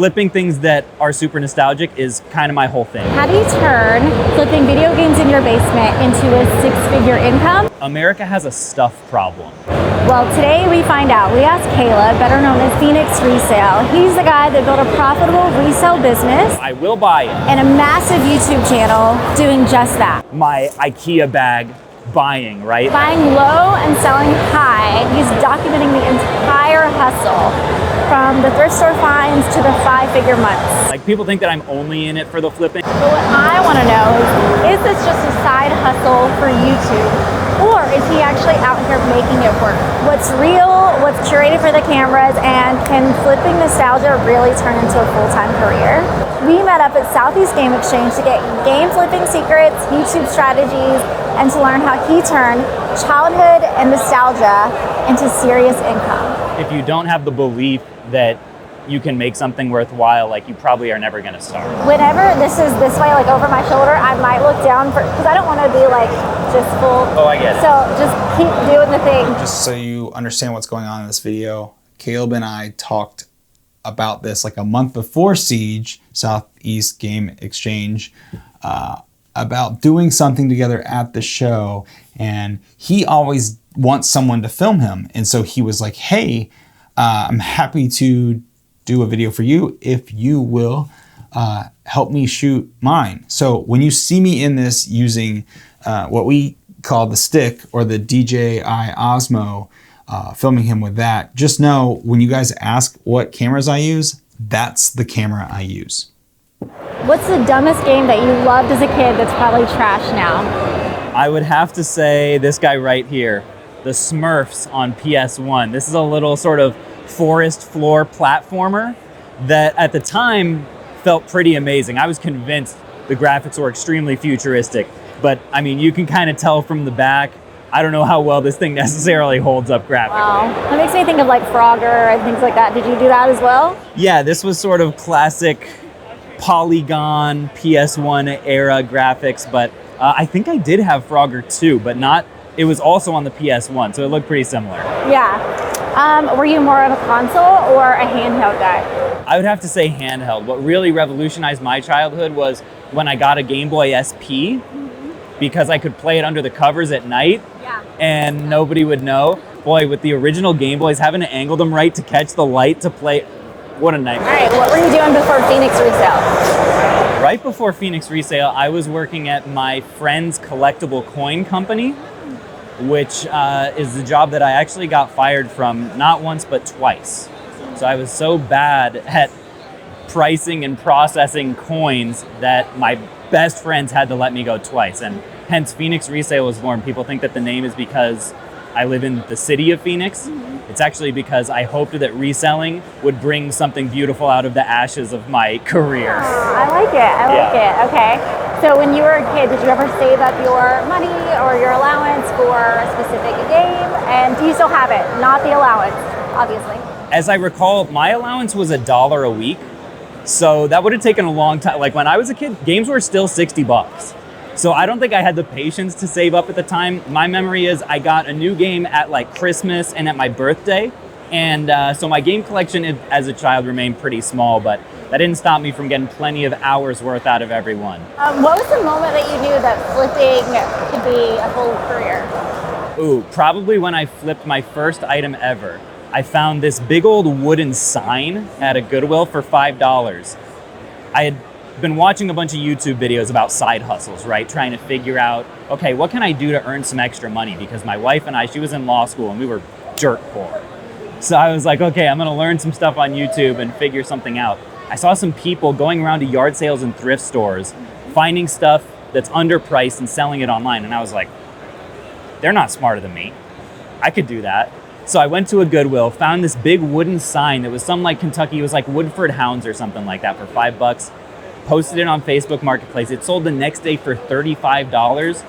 flipping things that are super nostalgic is kind of my whole thing. How do you turn flipping video games in your basement into a six-figure income? America has a stuff problem. Well, today we find out. We asked Caleb, better known as Phoenix Resale. He's the guy that built a profitable resale business. I will buy it. And a massive YouTube channel doing just that. My IKEA bag buying, right? Buying low and selling high. He's documenting the entire hustle, from the thrift store finds to the 5-figure months. Like, people think that I'm only in it for the flipping. But what I want to know is this just a side hustle for YouTube? Or is he actually out here making it work? What's real, what's curated for the cameras, and can flipping nostalgia really turn into a full-time career? We met up at Southeast Game Exchange to get game flipping secrets, YouTube strategies, and to learn how he turned childhood and nostalgia into serious income. If you don't have the belief that you can make something worthwhile, like, you probably are never gonna start. Whenever this is this way, like over my shoulder, I might look down because I don't want to be like just full. Oh, I get it. So just keep doing the thing. Just so you understand what's going on in this video, Caleb and I talked about this like a month before Siege, Southeast Game Exchange, about doing something together at the show, and he always wants someone to film him, and so he was like, hey, I'm happy to do a video for you if you will help me shoot mine. So when you see me in this using what we call the stick, or the DJI Osmo, filming him with that, just know when you guys ask what cameras I use, that's the camera I use. What's the dumbest game that you loved as a kid that's probably trash now? I would have to say this guy right here, the Smurfs on PS1. This is a little sort of forest floor platformer that at the time felt pretty amazing. I was convinced the graphics were extremely futuristic, but I mean, you can kind of tell from the back. I don't know how well this thing necessarily holds up graphically. Wow, that makes me think of like Frogger and things like that. Did you do that as well? Yeah, this was sort of classic polygon PS1 era graphics, but I think I did have Frogger too, but not, it was also on the PS1, so it looked pretty similar. Yeah. Were you more of a console or a handheld guy? I would have to say handheld. What really revolutionized my childhood was when I got a Game Boy SP, because I could play it under the covers at night, and nobody would know. Boy, with the original Game Boys, having to angle them right to catch the light to play, what a nightmare. All right, what were you doing before Phoenix Resale? Right before Phoenix Resale, I was working at my friend's collectible coin company, which is the job that I actually got fired from not once but twice. So I was so bad at pricing and processing coins that my best friends had to let me go twice, and hence Phoenix Resale was born. People think that the name is because I live in the city of Phoenix. It's actually because I hoped that reselling would bring something beautiful out of the ashes of my career. I like it, I like it, okay. So when you were a kid, did you ever save up your money or your allowance for a specific game? And do you still have it? Not the allowance, obviously. As I recall, my allowance was $1 a week. So that would have taken a long time. Like when I was a kid, games were still 60 bucks. So I don't think I had the patience to save up at the time. My memory is I got a new game at like Christmas and at my birthday. And so my game collection as a child remained pretty small, but that didn't stop me from getting plenty of hours worth out of every one. What was the moment that you knew that flipping could be a full career? Ooh, probably when I flipped my first item ever. I found this big old wooden sign at a Goodwill for $5. I had been watching a bunch of YouTube videos about side hustles, right? Trying to figure out, okay, what can I do to earn some extra money? Because my wife and I, she was in law school and we were dirt poor. So I was like, okay, I'm gonna learn some stuff on YouTube and figure something out. I saw some people going around to yard sales and thrift stores, finding stuff that's underpriced and selling it online. And I was like, they're not smarter than me. I could do that. So I went to a Goodwill, found this big wooden sign that was some like Kentucky, it was like Woodford Hounds or something like that for $5, posted it on Facebook Marketplace. It sold the next day for $35.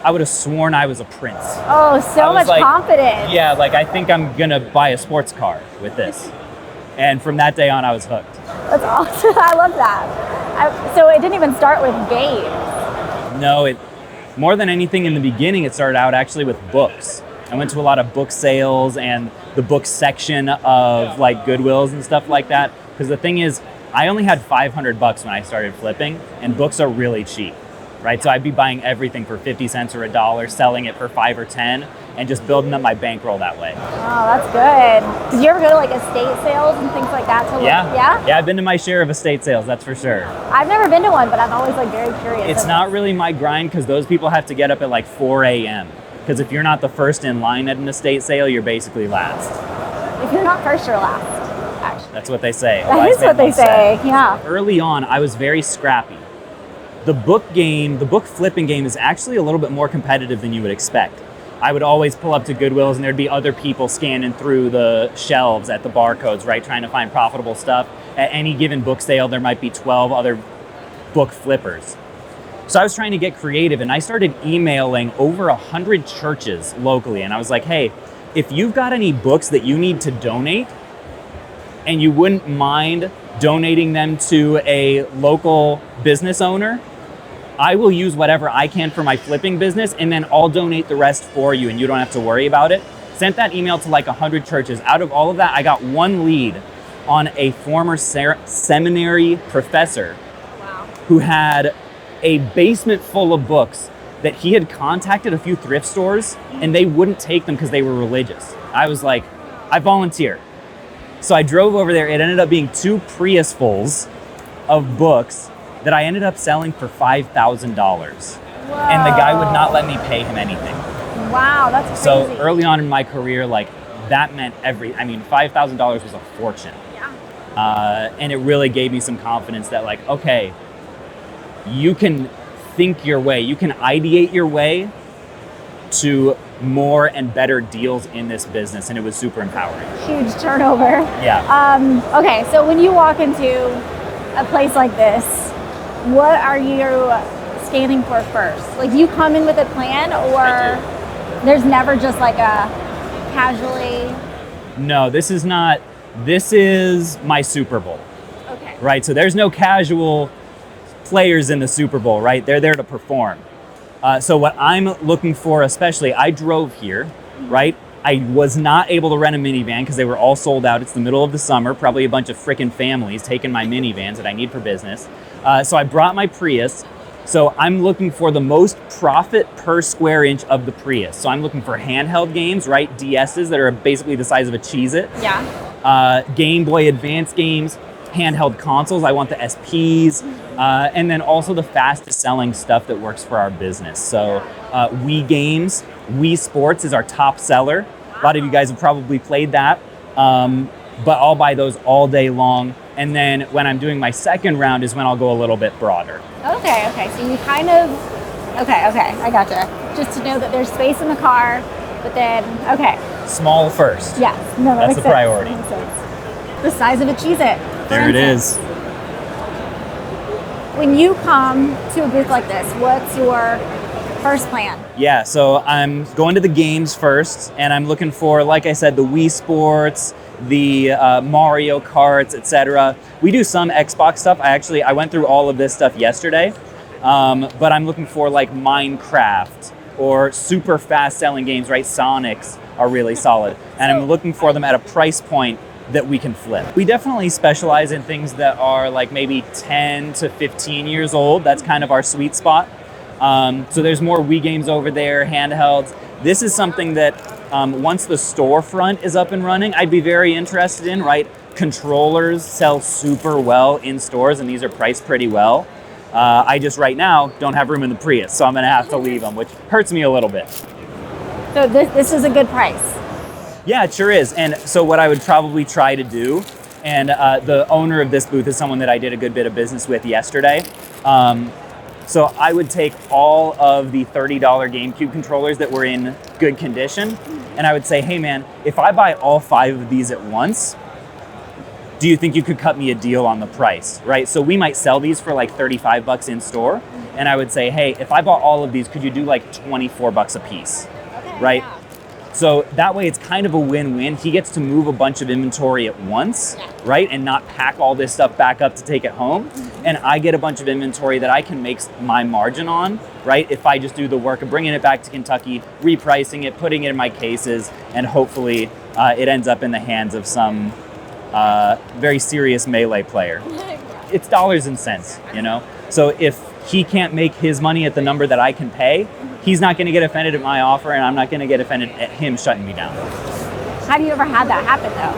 I would have sworn I was a prince. Oh, so much confidence. Yeah, like I think I'm gonna buy a sports car with this. And from that day on, I was hooked. That's awesome, I love that. So it didn't even start with games. No, more than anything in the beginning, it started out actually with books. I went to a lot of book sales and the book section of like Goodwills and stuff like that. Because the thing is, I only had $500 when I started flipping, and books are really cheap, right? So I'd be buying everything for 50 cents or $1, selling it for 5 or 10, and just building up my bankroll that way. Oh, that's good. Did you ever go to like estate sales and things like that? Yeah, I've been to my share of estate sales, that's for sure. I've never been to one, but I'm always like very curious. It's not really my grind because those people have to get up at like 4 a.m. Because if you're not the first in line at an estate sale, you're basically last. If you're not first, you're last, actually. That's what they say. That is what they say, yeah. Early on, I was very scrappy. The book flipping game is actually a little bit more competitive than you would expect. I would always pull up to Goodwill's and there'd be other people scanning through the shelves at the barcodes, right, trying to find profitable stuff. At any given book sale, there might be 12 other book flippers. So I was trying to get creative, and I started emailing over 100 churches locally, and I was like, hey, if you've got any books that you need to donate, and you wouldn't mind donating them to a local business owner, I will use whatever I can for my flipping business, and then I'll donate the rest for you, and you don't have to worry about it. Sent that email to like 100 churches. Out of all of that, I got one lead on a former seminary professor who had a basement full of books that he had contacted a few thrift stores and they wouldn't take them because they were religious. I was like, I volunteer. So I drove over there. It ended up being 2 Prius fulls of books that I ended up selling for $5,000. And the guy would not let me pay him anything. Wow, that's crazy. So early on in my career, like that meant $5,000 was a fortune. Yeah. And it really gave me some confidence that like, okay, you can think your way, you can ideate your way to more and better deals in this business, and it was super empowering. Huge turnover. Yeah. Okay, so when you walk into a place like this, what are you scanning for first? Like, you come in with a plan, or there's never just like a casually? No, this is my Super Bowl. Okay. Right, so there's no casual players in the Super Bowl, right? They're there to perform. So what I'm looking for, especially, I drove here, right? I was not able to rent a minivan because they were all sold out. It's the middle of the summer, probably a bunch of freaking families taking my minivans that I need for business. So I brought my Prius. So I'm looking for the most profit per square inch of the Prius. So I'm looking for handheld games, right? DSs that are basically the size of a Cheez-It. Yeah. Game Boy Advance games, handheld consoles. I want the SPs, and then also the fastest selling stuff that works for our business. So Wii games, Wii Sports is our top seller. A lot of you guys have probably played that, but I'll buy those all day long. And then when I'm doing my second round is when I'll go a little bit broader. Okay, so you kind of, okay, I gotcha. Just to know that there's space in the car, but then, okay. Small first. Yes, no, that's the priority. That makes sense. The size of a Cheez-It. There it is. When you come to a booth like this, what's your first plan? Yeah, so I'm going to the games first, and I'm looking for, like I said, the Wii Sports, the Mario Karts, etc. We do some Xbox stuff. I went through all of this stuff yesterday, but I'm looking for like Minecraft or super fast selling games, right? Sonics are really solid, and I'm looking for them at a price point that we can flip. We definitely specialize in things that are like maybe 10 to 15 years old. That's kind of our sweet spot. So there's more Wii games over there, handhelds. This is something that once the storefront is up and running, I'd be very interested in, right? Controllers sell super well in stores, and these are priced pretty well. I just right now don't have room in the Prius, so I'm gonna have to leave them, which hurts me a little bit. So this is a good price. Yeah, it sure is. And so what I would probably try to do, and the owner of this booth is someone that I did a good bit of business with yesterday. So I would take all of the $30 GameCube controllers that were in good condition, and I would say, hey man, if I buy all 5 of these at once, do you think you could cut me a deal on the price, right? So we might sell these for like $35 in store, and I would say, hey, if I bought all of these, could you do like $24 a piece, right? Yeah. So that way it's kind of a win-win. He gets to move a bunch of inventory at once, right? And not pack all this stuff back up to take it home. And I get a bunch of inventory that I can make my margin on, right? If I just do the work of bringing it back to Kentucky, repricing it, putting it in my cases, and hopefully it ends up in the hands of some very serious Melee player. it's dollars and cents, you know? So if he can't make his money at the number that I can pay, he's not gonna get offended at my offer, and I'm not gonna get offended at him shutting me down. Have you ever had that happen though?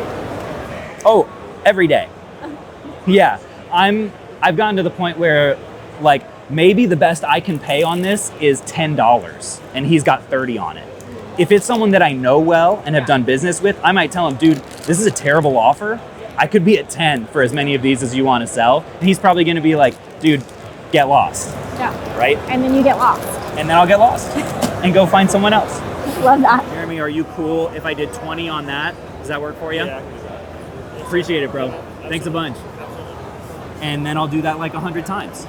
Oh, every day. Yeah, I've gotten to the point where like maybe the best I can pay on this is $10 and he's got 30 on it. If it's someone that I know well and have done business with, I might tell him, dude, this is a terrible offer. I could be at 10 for as many of these as you want to sell. And he's probably going to be like, dude, get lost. Yeah. Right? And then you get lost. And then I'll get lost and go find someone else. Love that. Jeremy, are you cool if I did 20 on that? Does that work for you? Yeah, I can do that. Appreciate it, bro. Thanks a bunch. And then I'll do that like 100 times.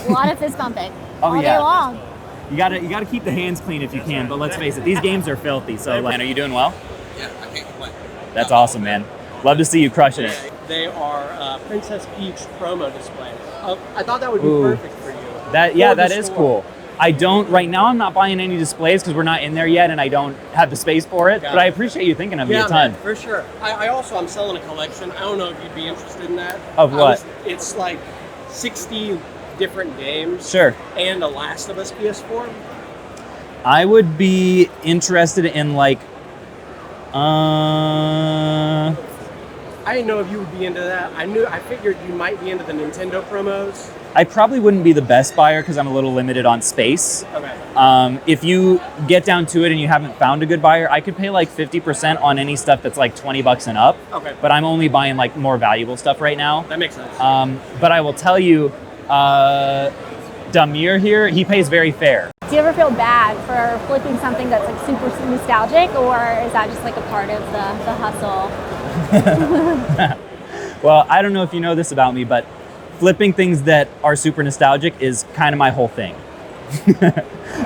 A lot of fist bumping all yeah. day long. You gotta keep the hands clean if you can, but let's face it, these games are filthy. So, like, are you doing well? Yeah, I can't complain. That's awesome, man. Love to see you crushing it. They are Princess Peach promo displays. I thought that would be Ooh. perfect for you. That is cool. I don't right now. I'm not buying any displays because we're not in there yet, and I don't have the space for it. But I appreciate you thinking of me a ton. Man, for sure. I'm selling a collection. I don't know if you'd be interested in that. Of what? It's like 60 different games. Sure. And a Last of Us PS4. I would be interested in like. I didn't know if you would be into that. I figured you might be into the Nintendo promos. I probably wouldn't be the best buyer because I'm a little limited on space. Okay. If you get down to it and you haven't found a good buyer, I could pay like 50% on any stuff that's like $20 and up. Okay. But I'm only buying like more valuable stuff right now. That makes sense. But I will tell you, Damir here, he pays very fair. Do you ever feel bad for flipping something that's like super nostalgic, or is that just like a part of the hustle? Well, I don't know if you know this about me, but flipping things that are super nostalgic is kind of my whole thing.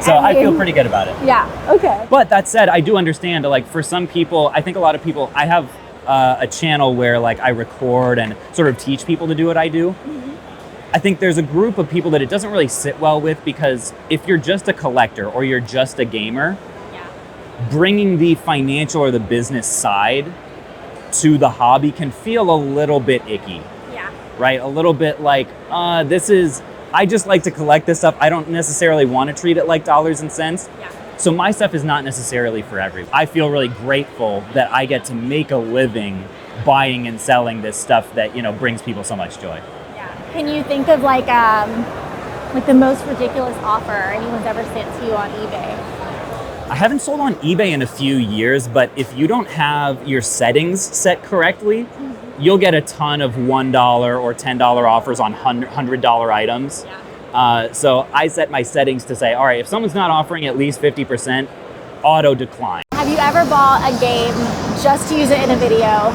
So I feel pretty good about it. Yeah, okay. But that said, I do understand, like for some people, I think a lot of people, I have a channel where like I record and sort of teach people to do what I do. I think there's a group of people that it doesn't really sit well with, because if you're just a collector or you're just a gamer, bringing the financial or the business side to the hobby can feel a little bit icky. Yeah. Right? A little bit like, I just like to collect this stuff. I don't necessarily want to treat it like dollars and cents. Yeah. So my stuff is not necessarily for everyone. I feel really grateful that I get to make a living buying and selling this stuff that, you know, brings people so much joy. Can you think of like the most ridiculous offer anyone's ever sent to you on eBay? I haven't sold on eBay in a few years, but if you don't have your settings set correctly, you'll get a ton of $1 or $10 offers on $100 items. So I set my settings to say, all right, if someone's not offering at least 50%, auto decline. Have you ever bought a game just to use it in a video?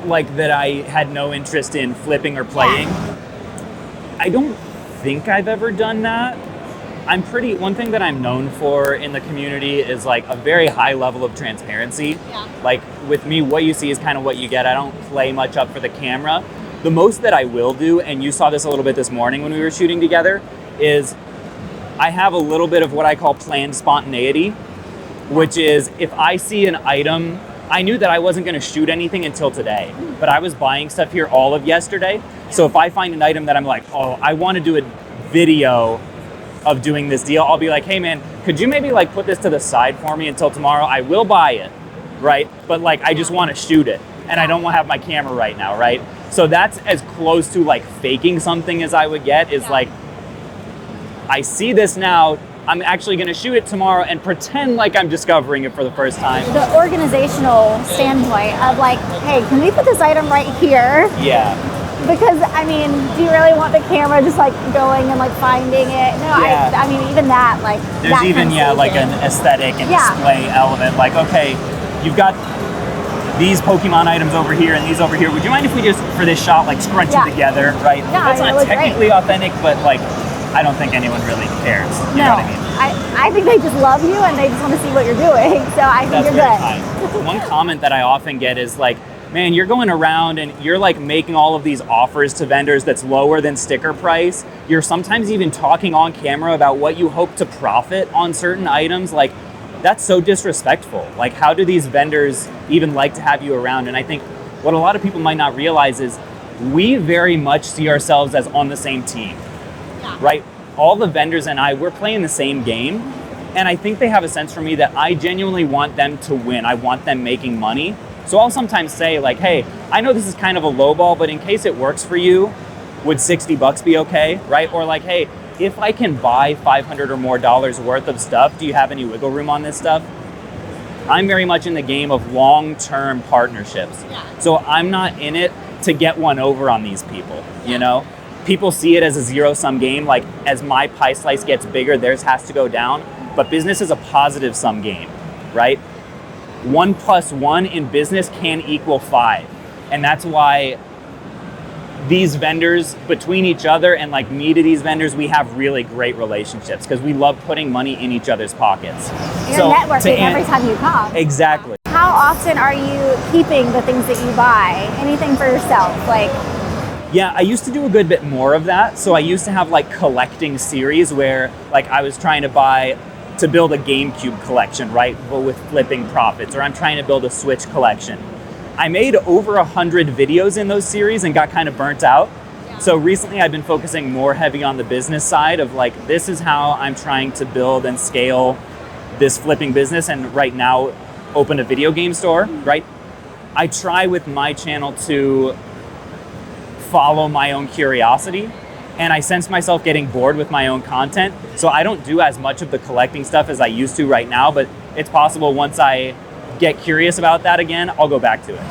Like that I had no interest in flipping or playing. I don't think I've ever done that. One thing that I'm known for in the community is like a very high level of transparency. Like with me, what you see is kind of what you get. I don't play much up for the camera. The most that I will do, and you saw this a little bit this morning when we were shooting together, is I have a little bit of what I call planned spontaneity, which is if I see an item, I knew that I wasn't going to shoot anything until today, but I was buying stuff here all of yesterday. So if I find an item that I'm like, oh, I want to do a video of doing this deal, I'll be like, hey man, could you maybe like put this to the side for me until tomorrow? I will buy it, right? But like, I just want to shoot it and I don't want to have my camera right now, right? So that's as close to like faking something as I would get, is like, I see this now, I'm actually going to shoot it tomorrow and pretend like I'm discovering it for the first time. The organizational standpoint of like, hey, can we put this item right here? Yeah. Because, I mean, do you really want the camera just like going and like finding it? No, Yeah. I mean, even that, like, There's that even, like an aesthetic and display element. Like, okay, you've got these Pokemon items over here and these over here. Would you mind if we just, for this shot, like scrunch them together, right? Yeah, That's not technically authentic, but like, I don't think anyone really cares. You know what I mean? I think they just love you and they just want to see what you're doing. So I think you're good. Kind. One comment that I often get is like, man, you're going around and you're like making all of these offers to vendors that's lower than sticker price. You're sometimes even talking on camera about what you hope to profit on certain items. Like, that's so disrespectful. Like, how do these vendors even like to have you around? And I think what a lot of people might not realize is we very much see ourselves as on the same team, right? All the vendors and we're playing the same game. And I think they have a sense for me that I genuinely want them to win. I want them making money. So I'll sometimes say like, hey, I know this is kind of a low ball, but in case it works for you, would $60 be okay, right? Or like, hey, if I can buy $500 or more worth of stuff, do you have any wiggle room on this stuff? I'm very much in the game of long-term partnerships. So I'm not in it to get one over on these people, you know? People see it as a zero-sum game, like as my pie slice gets bigger, theirs has to go down. But business is a positive sum game, right? 1 + 1 in business can equal 5. And that's why these vendors between each other and like me to these vendors, we have really great relationships because we love putting money in each other's pockets. You're networking every time you come. Exactly. How often are you keeping the things that you buy? Anything for yourself? Like, yeah, I used to do a good bit more of that. So I used to have like collecting series where like I was trying to build a GameCube collection, right? But with flipping profits, or I'm trying to build a Switch collection. I made over 100 videos in those series and got kind of burnt out. So recently I've been focusing more heavy on the business side of like, this is how I'm trying to build and scale this flipping business. And right now open a video game store, right? I try with my channel to follow my own curiosity. And I sense myself getting bored with my own content. So I don't do as much of the collecting stuff as I used to right now, but it's possible once I get curious about that again, I'll go back to it.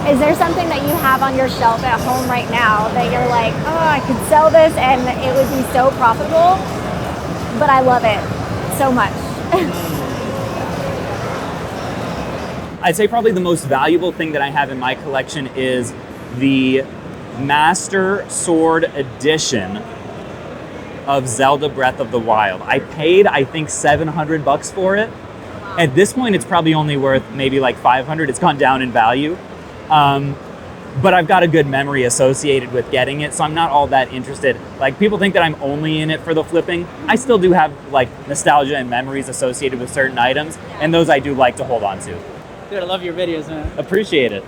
is there something that you have on your shelf at home right now that you're like, oh, I could sell this and it would be so profitable, but I love it so much? I'd say probably the most valuable thing that I have in my collection is the Master Sword Edition of Zelda Breath of the Wild. I paid, I think, $700 for it. At this point, it's probably only worth maybe like $500. It's gone down in value. But I've got a good memory associated with getting it, so I'm not all that interested. Like, people think that I'm only in it for the flipping. I still do have like nostalgia and memories associated with certain items, and those I do like to hold on to. Dude, I love your videos, man. Appreciate it.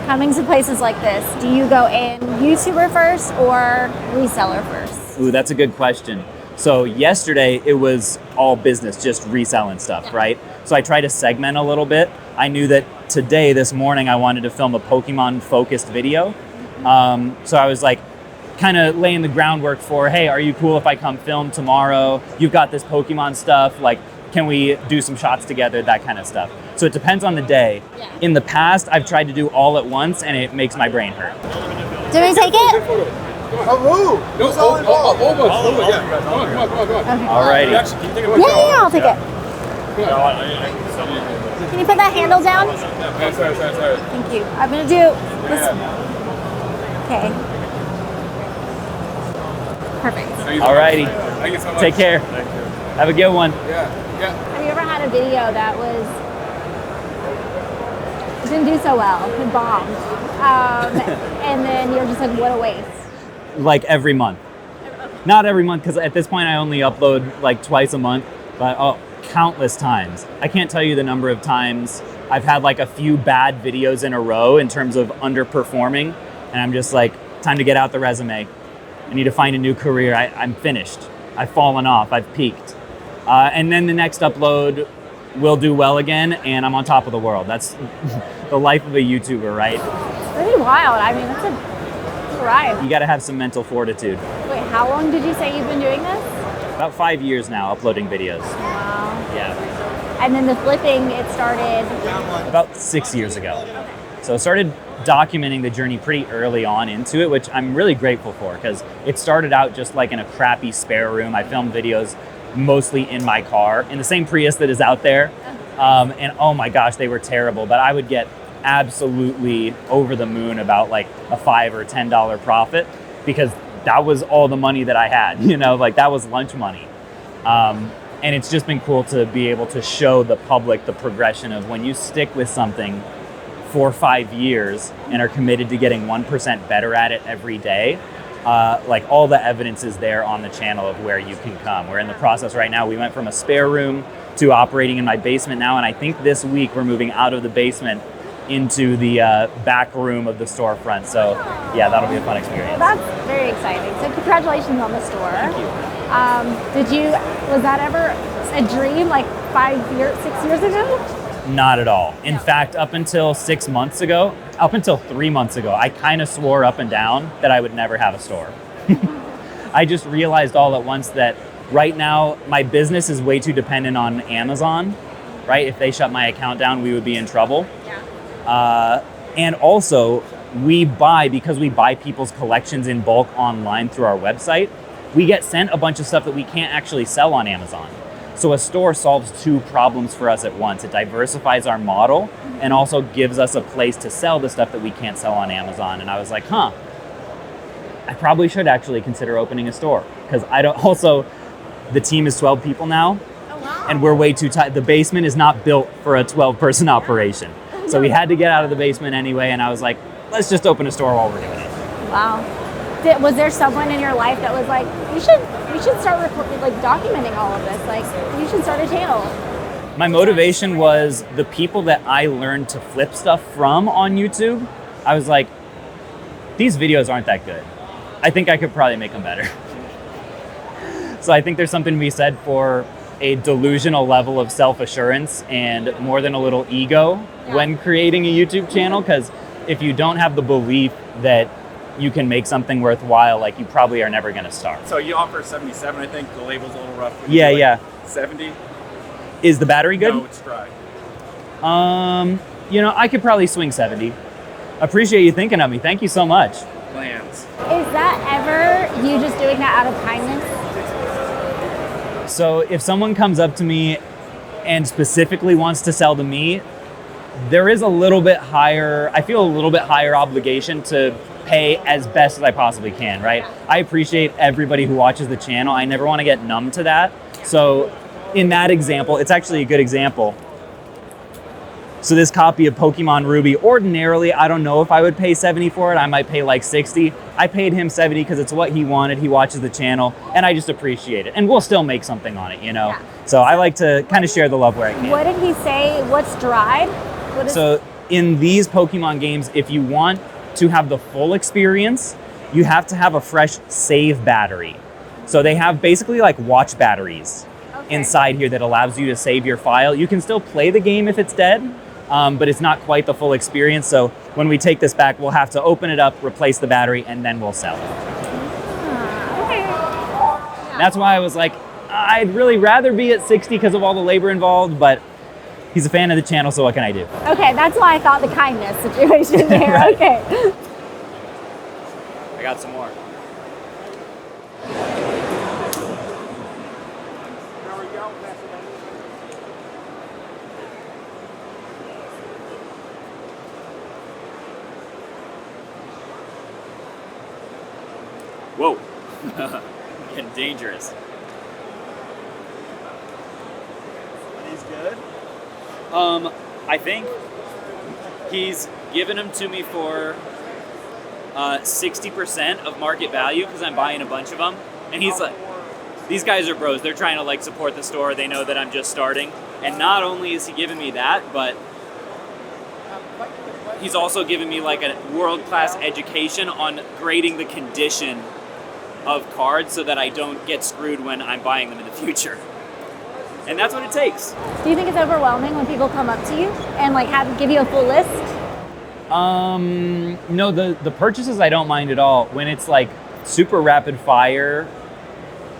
Coming to places like this, do you go in YouTuber first or reseller first? Ooh, that's a good question. So yesterday it was all business, just reselling stuff, right? So I tried to segment a little bit. I knew that today, this morning, I wanted to film a Pokemon focused video. So I was like, kind of laying the groundwork for, hey, are you cool if I come film tomorrow? You've got this Pokemon stuff, like, can we do some shots together, that kind of stuff. So it depends on the day. In the past, I've tried to do all at once and it makes my brain hurt. Do we take it? Oh, no, almost. Yeah. Come on. Alrighty. Yeah, I'll take it. Can you put that handle down? Sorry. Thank you. I'm gonna do this. Okay. Perfect. Alrighty. Thank you so much. Take care. Thank you. Have a good one. Yeah. Have you ever had a video that it didn't do so well, it bombed, and then you're just like, what a waste? Like every month. Not every month, because at this point I only upload like twice a month, but countless times. I can't tell you the number of times I've had like a few bad videos in a row in terms of underperforming, and I'm just like, time to get out the resume. I need to find a new career. I'm finished. I've fallen off. I've peaked. And then the next upload will do well again, and I'm on top of the world. That's the life of a YouTuber, right? It's pretty wild. I mean, that's a ride. You gotta have some mental fortitude. Wait, how long did you say you've been doing this? About 5 years now, uploading videos. Wow. Yeah. And then the flipping, it started? About 6 years ago. So I started documenting the journey pretty early on into it, which I'm really grateful for, because it started out just like in a crappy spare room. I filmed videos mostly in my car, in the same Prius that is out there. And oh my gosh, they were terrible, but I would get absolutely over the moon about like a $5 or $10 profit, because that was all the money that I had, like that was lunch money. And it's just been cool to be able to show the public the progression of when you stick with something for 5 years and are committed to getting 1% better at it every day. Like all the evidence is there on the channel of where you can come. We're in the process right now. We went from a spare room to operating in my basement now, and I think this week we're moving out of the basement into the back room of the storefront. So yeah, that'll be a fun experience. Well, that's very exciting. So congratulations on the store. Thank you. Was that ever a dream like 6 years ago? Not at all. In fact, up until 3 months ago, I kind of swore up and down that I would never have a store. I just realized all at once that right now my business is way too dependent on Amazon, right? If they shut my account down, we would be in trouble. Yeah. And also, because we buy people's collections in bulk online through our website, we get sent a bunch of stuff that we can't actually sell on Amazon. So a store solves two problems for us at once. It diversifies our model and also gives us a place to sell the stuff that we can't sell on Amazon. And I was like, I probably should actually consider opening a store, because the team is 12 people now. Oh, wow. And we're way too tight. The basement is not built for a 12-person operation. So we had to get out of the basement anyway. And I was like, let's just open a store while we're doing it. Wow. Was there someone in your life that was like, you should start documenting all of this, like you should start a channel? My motivation was the people that I learned to flip stuff from on YouTube. I was like, these videos aren't that good. I think I could probably make them better. So I think there's something to be said for a delusional level of self-assurance and more than a little ego when creating a YouTube channel, because if you don't have the belief that you can make something worthwhile, like you probably are never gonna start. So you offer 77, I think. The label's a little rough. Yeah. 70? Is the battery good? No, it's dry. I could probably swing 70. Appreciate you thinking of me. Thank you so much. Plans. Is that ever you just doing that out of kindness? So if someone comes up to me and specifically wants to sell to me, there is I feel a little bit higher obligation to pay as best as I possibly can, right? I appreciate everybody who watches the channel. I never want to get numb to that. So in that example, it's actually a good example. So this copy of Pokemon Ruby, ordinarily, I don't know if I would pay 70 for it. I might pay like 60. I paid him 70 because it's what he wanted. He watches the channel and I just appreciate it. And we'll still make something on it, Yeah. So I like to kind of share the love where I can. What did he say? What's dried? So in these Pokemon games, if you want to have the full experience, you have to have a fresh save battery. So they have basically like watch batteries inside here that allows you to save your file. You can still play the game if it's dead, but it's not quite the full experience. So when we take this back, we'll have to open it up, replace the battery, and then we'll sell it. That's why I was like, I'd really rather be at 60 because of all the labor involved, but he's a fan of the channel, so what can I do? Okay, that's why I thought the kindness situation there. Right. Okay. I got some more. Whoa, getting dangerous. He's good. I think he's given them to me for 60% of market value because I'm buying a bunch of them. And he's like, these guys are bros. They're trying to like support the store. They know that I'm just starting. And not only is he giving me that, but he's also giving me like a world-class education on grading the condition of cards so that I don't get screwed when I'm buying them in the future. And that's what it takes. Do you think it's overwhelming when people come up to you and like give you a full list? No, the purchases I don't mind at all. When it's like super rapid fire,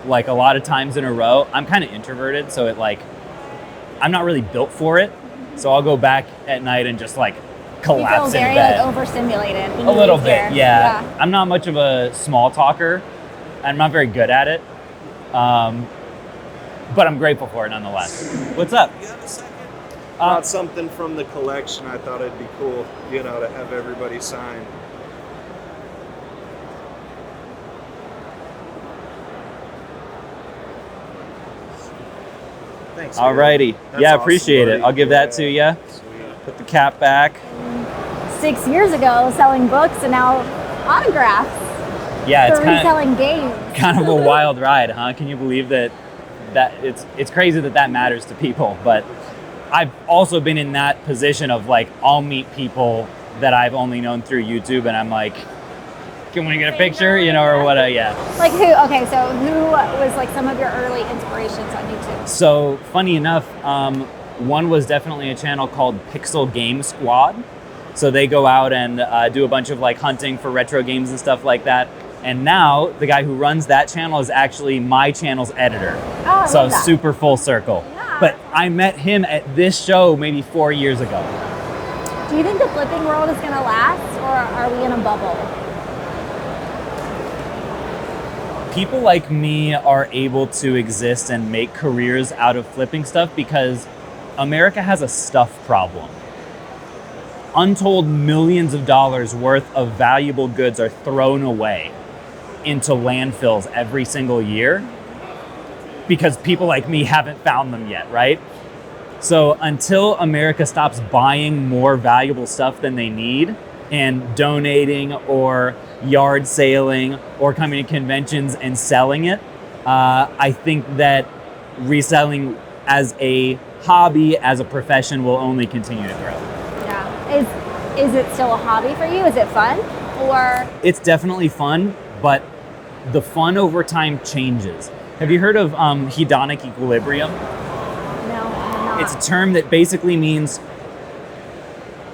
like a lot of times in a row, I'm kind of introverted, so I'm not really built for it. So I'll go back at night and just like collapse in bed. You feel very overstimulated. A little bit, yeah. I'm not much of a small talker. I'm not very good at it. But I'm grateful for it nonetheless. What's up? You have a second? About something from the collection. I thought it'd be cool, to have everybody sign. Thanks. Alrighty. That's Yeah, awesome, appreciate buddy. it. I'll give that to you. Sweet. Put the cap back. 6 years ago, selling books, and now autographs. Yeah, it's for reselling games. kind of a wild ride, huh? Can you believe that it's crazy that matters to people, but I've also been in that position of like, I'll meet people that I've only known through YouTube, and I'm like, can we get a picture, you know, or what? Yeah. Like who? Okay, so who was like some of your early inspirations on YouTube? So funny enough, one was definitely a channel called Pixel Game Squad. So they go out and do a bunch of like hunting for retro games and stuff like that. And now the guy who runs that channel is actually my channel's editor. Oh, I so love that. super full circle. Yeah. But I met him at this show maybe 4 years ago. Do you think the flipping world is gonna last, or are we in a bubble? People like me are able to exist and make careers out of flipping stuff because America has a stuff problem. Untold millions of dollars worth of valuable goods are thrown away into landfills every single year because people like me haven't found them yet, right? So until America stops buying more valuable stuff than they need and donating or yard sailing or coming to conventions and selling it, I think that reselling as a hobby, as a profession, will only continue to grow. Yeah. Is it still a hobby for you? Is it fun? Or It's definitely fun, but the fun over time changes. Have you heard of hedonic equilibrium? no, I'm not. It's a term that basically means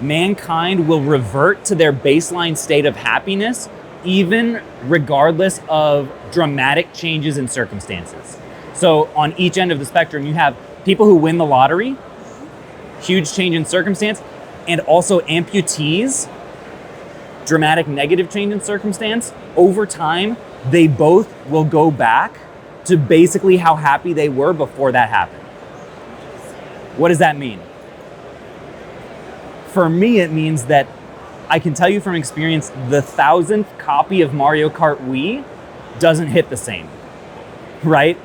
mankind will revert to their baseline state of happiness, even regardless of dramatic changes in circumstances. So on each end of the spectrum, you have people who win the lottery, huge change in circumstance, and also amputees, dramatic negative change in circumstance. Over time, they both will go back to basically how happy they were before that happened. What does that mean? For me, it means that I can tell you from experience, the 1,000th copy of Mario Kart Wii doesn't hit the same, right?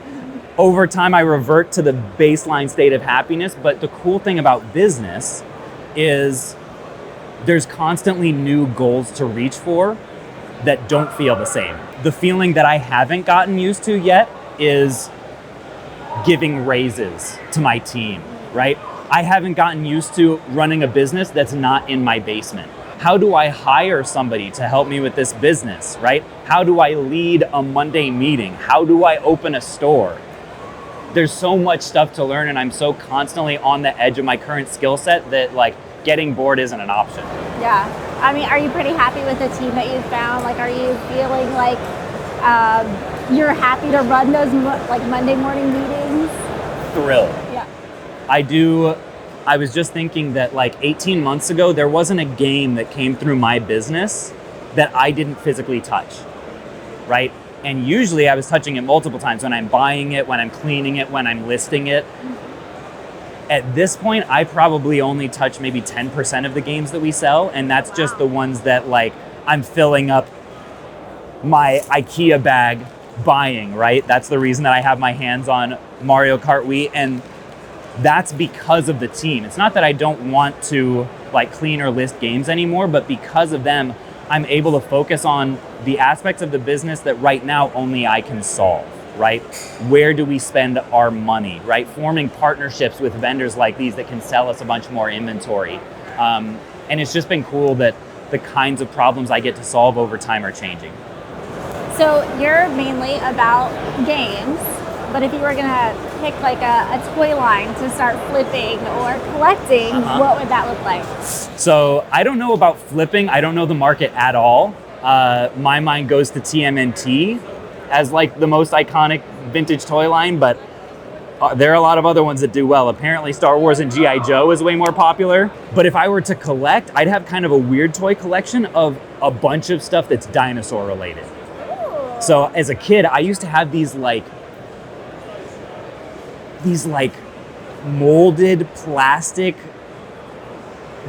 Over time, I revert to the baseline state of happiness, but the cool thing about business is there's constantly new goals to reach for that don't feel the same. The feeling that I haven't gotten used to yet is giving raises to my team, right? I haven't gotten used to running a business that's not in my basement. How do I hire somebody to help me with this business, right? How do I lead a Monday meeting? How do I open a store? There's so much stuff to learn, and I'm so constantly on the edge of my current skill set that like getting bored isn't an option. Yeah. I mean, are you pretty happy with the team that you found? Like, are you feeling like you're happy to run those like Monday morning meetings? Thrilled. Yeah. I do. I was just thinking that like 18 months ago, there wasn't a game that came through my business that I didn't physically touch, right? And usually I was touching it multiple times when I'm buying it, when I'm cleaning it, when I'm listing it. At this point, I probably only touch maybe 10% of the games that we sell, and that's just the ones that like I'm filling up my IKEA bag buying, right? That's the reason that I have my hands on Mario Kart Wii, and that's because of the team. It's not that I don't want to like clean or list games anymore, but because of them, I'm able to focus on the aspects of the business that right now only I can solve, right? Where do we spend our money, right? Forming partnerships with vendors like these that can sell us a bunch more inventory. And it's just been cool that the kinds of problems I get to solve over time are changing. So you're mainly about games, but if you were gonna pick like a toy line to start flipping or collecting, what would that look like? So I don't know about flipping. I don't know the market at all. My mind goes to TMNT as like the most iconic vintage toy line, but there are a lot of other ones that do well. Apparently Star Wars and G.I. Joe is way more popular. But if I were to collect, I'd have kind of a weird toy collection of a bunch of stuff that's dinosaur related. Ooh. So as a kid, I used to have these molded plastic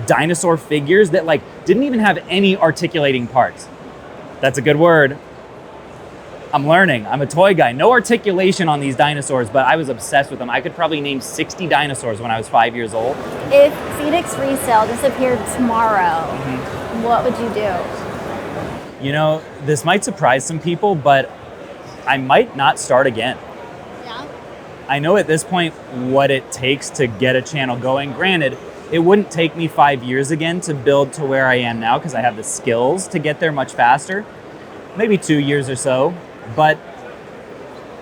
dinosaur figures that like didn't even have any articulating parts. That's a good word. I'm learning. I'm a toy guy. No articulation on these dinosaurs, but I was obsessed with them. I could probably name 60 dinosaurs when I was 5 years old. If Phoenix Resale disappeared tomorrow, what would you do? You know, this might surprise some people, but I might not start again. Yeah. I know at this point what it takes to get a channel going. Granted, it wouldn't take me 5 years again to build to where I am now because I have the skills to get there much faster. Maybe 2 years or so, but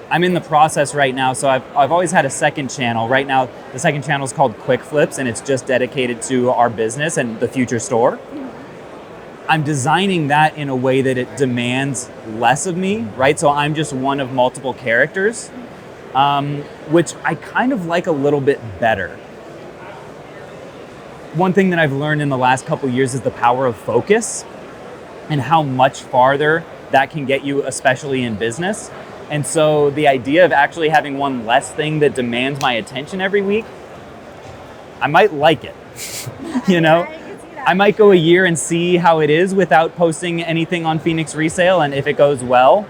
I'm in the process right now. So I've always had a second channel. Right now, the second channel is called Quick Flips, and it's just dedicated to our business and the future store. I'm designing that in a way that it demands less of me, right? So I'm just one of multiple characters, which I kind of like a little bit better. One thing that I've learned in the last couple years is the power of focus and how much farther that can get you, especially in business. And so the idea of actually having one less thing that demands my attention every week, I might like it, you know? I might go a year and see how it is without posting anything on Phoenix Resale, and if it goes well,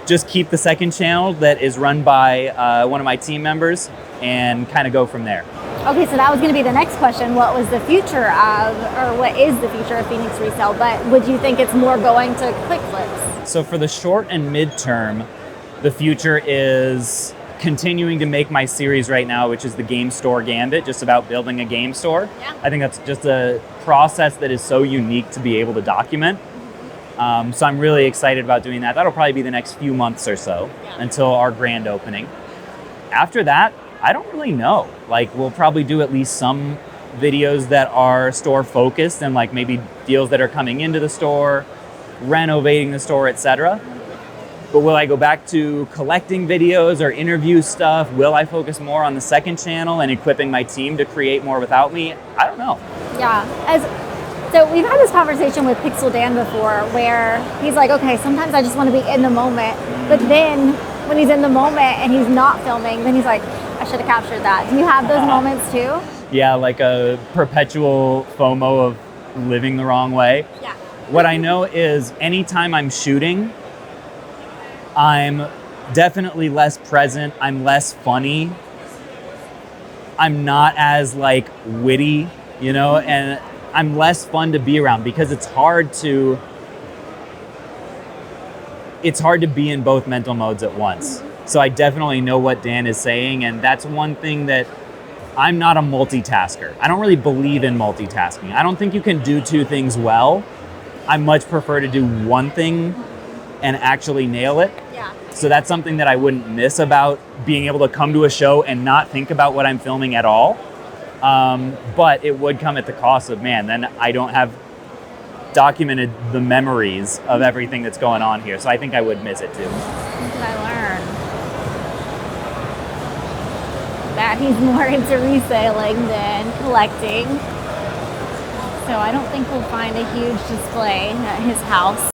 just keep the second channel that is run by one of my team members and kind of go from there. Okay, so that was going to be the next question. What was the future of, or what is the future of Phoenix Resale? But would you think it's more going to quick flips? So for the short and midterm, the future is continuing to make my series right now, which is the game store Gambit, just about building a game store. Yeah. I think that's just a process that is so unique to be able to document. So I'm really excited about doing that. That'll probably be the next few months or so until our grand opening. After that, I don't really know. Like, we'll probably do at least some videos that are store focused and like maybe deals that are coming into the store, renovating the store, etc. But will I go back to collecting videos or interview stuff? Will I focus more on the second channel and equipping my team to create more without me? I don't know. Yeah. So we've had this conversation with Pixel Dan before where he's like, okay, sometimes I just want to be in the moment. But then when he's in the moment and he's not filming, then he's like, I should have captured that. Do you have those moments too? Yeah, like a perpetual FOMO of living the wrong way. Yeah. What I know is anytime I'm shooting, I'm definitely less present. I'm less funny. I'm not as like witty, you know, and I'm less fun to be around because it's hard to be in both mental modes at once. So I definitely know what Dan is saying, and that's one thing that I'm not a multitasker. I don't really believe in multitasking. I don't think you can do two things well. I much prefer to do one thing and actually nail it. Yeah. So that's something that I wouldn't miss about being able to come to a show and not think about what I'm filming at all. But it would come at the cost of, man, then I don't have documented the memories of everything that's going on here. So I think I would miss it too. What did I learn? That he's more into reselling than collecting. So I don't think we'll find a huge display at his house.